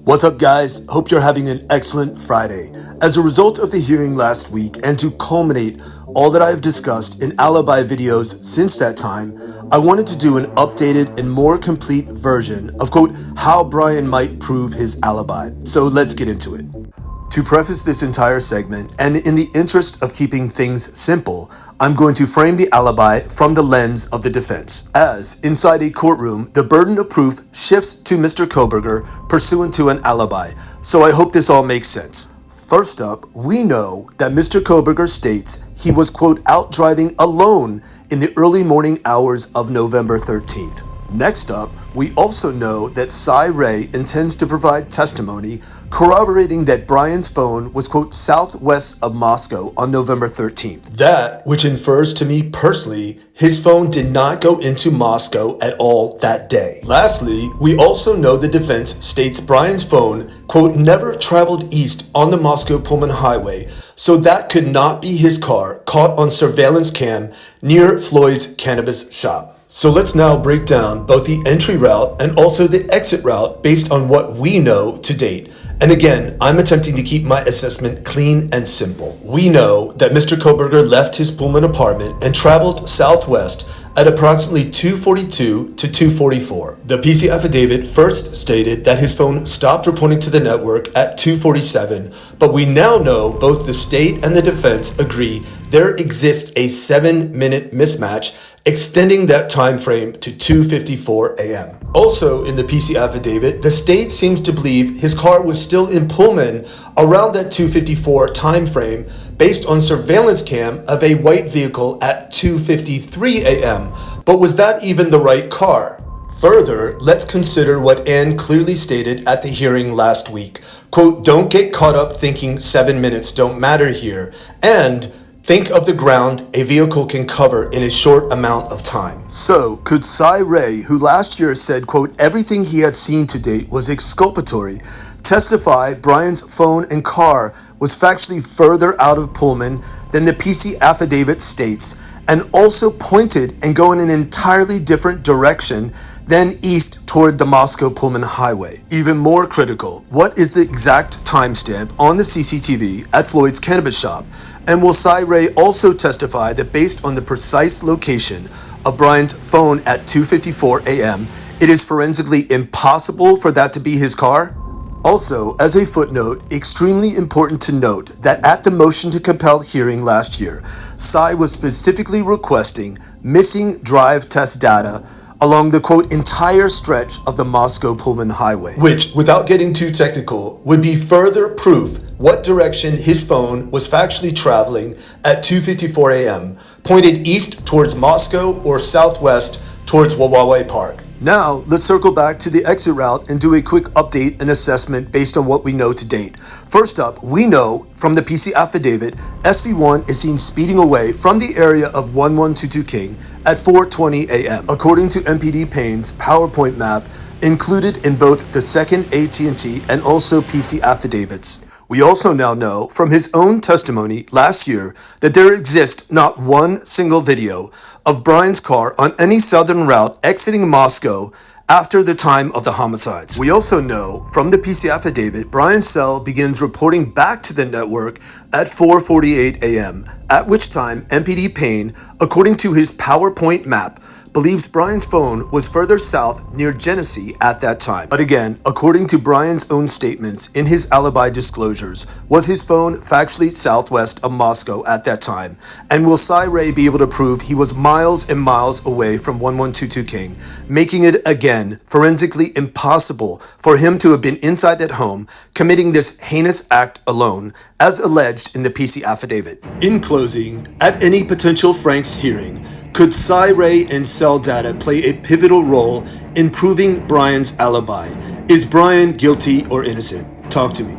What's up, guys? Hope you're having an excellent Friday. As a result of the hearing last week and to culminate all that I have discussed in Alibi videos since that time, I wanted to do an updated and more complete version of, quote, how Bryan might prove his alibi. So let's get into it. To preface this entire segment, and in the interest of keeping things simple, I'm going to frame the alibi from the lens of the defense, as inside a courtroom, the burden of proof shifts to Mr. Kohberger pursuant to an alibi, so I hope this all makes sense. First up, we know that Mr. Kohberger states he was, quote, out driving alone in the early morning hours of November 13th. Next up, we also know that Ray intends to provide testimony corroborating that Bryan's phone was, quote, southwest of Moscow on November 13th. That, which infers to me personally, his phone did not go into Moscow at all that day. Lastly, we also know the defense states Bryan's phone, quote, never traveled east on the Moscow-Pullman highway, so that could not be his car caught on surveillance cam near Floyd's cannabis shop. So let's now break down both the entry route and also the exit route based on what we know to date. And again, I'm attempting to keep my assessment clean and simple. We know that Mr. Kohberger left his Pullman apartment and traveled southwest at approximately 2:42 to 2:44. The PC affidavit first stated that his phone stopped reporting to the network at 2:47, but we now know both the state and the defense agree there exists a 7-minute mismatch extending that time frame to 2:54 a.m. Also in the PC affidavit, the state seems to believe his car was still in Pullman around that 2:54 time frame based on surveillance cam of a white vehicle at 2:53 a.m. But was that even the right car? Further, let's consider what Ann clearly stated at the hearing last week. Quote, don't get caught up thinking 7 minutes don't matter here, and think of the ground a vehicle can cover in a short amount of time. So, could Ray, who last year said, quote, everything he had seen to date was exculpatory, testify Bryan's phone and car was factually further out of Pullman than the PC affidavit states, and also pointed and go in an entirely different direction than east toward the Moscow-Pullman highway? Even more critical, what is the exact timestamp on the CCTV at Floyd's cannabis shop? And will Ray also testify that based on the precise location of Bryan's phone at 2:54 a.m., it is forensically impossible for that to be his car? Also, as a footnote, extremely important to note that at the motion to compel hearing last year, was specifically requesting missing drive test data along the, quote, entire stretch of the Moscow-Pullman highway, which, without getting too technical, would be further proof what direction his phone was factually traveling at 2:54 a.m., pointed east towards Moscow or southwest towards Wawawai Park. Now, let's circle back to the exit route and do a quick update and assessment based on what we know to date. First up, we know from the PC affidavit, SV1 is seen speeding away from the area of 1122 King at 4:20 a.m. according to MPD Payne's PowerPoint map included in both the second AT&T and also PC affidavits. We also now know from his own testimony last year that there exists not one single video of Bryan's car on any southern route exiting Moscow after the time of the homicides. We also know from the PC affidavit, Bryan's cell begins reporting back to the network at 4:48 a.m., at which time MPD Payne, according to his PowerPoint map, believes Bryan's phone was further south near Genesee at that time. But again, according to Bryan's own statements in his alibi disclosures, was his phone factually southwest of Moscow at that time? And will Ray be able to prove he was miles and miles away from 1122 King, making it again forensically impossible for him to have been inside that home committing this heinous act alone, as alleged in the PC affidavit? In closing, at any potential Frank's hearing, could Ray and cell data play a pivotal role in proving Bryan's alibi? Is Bryan guilty or innocent? Talk to me.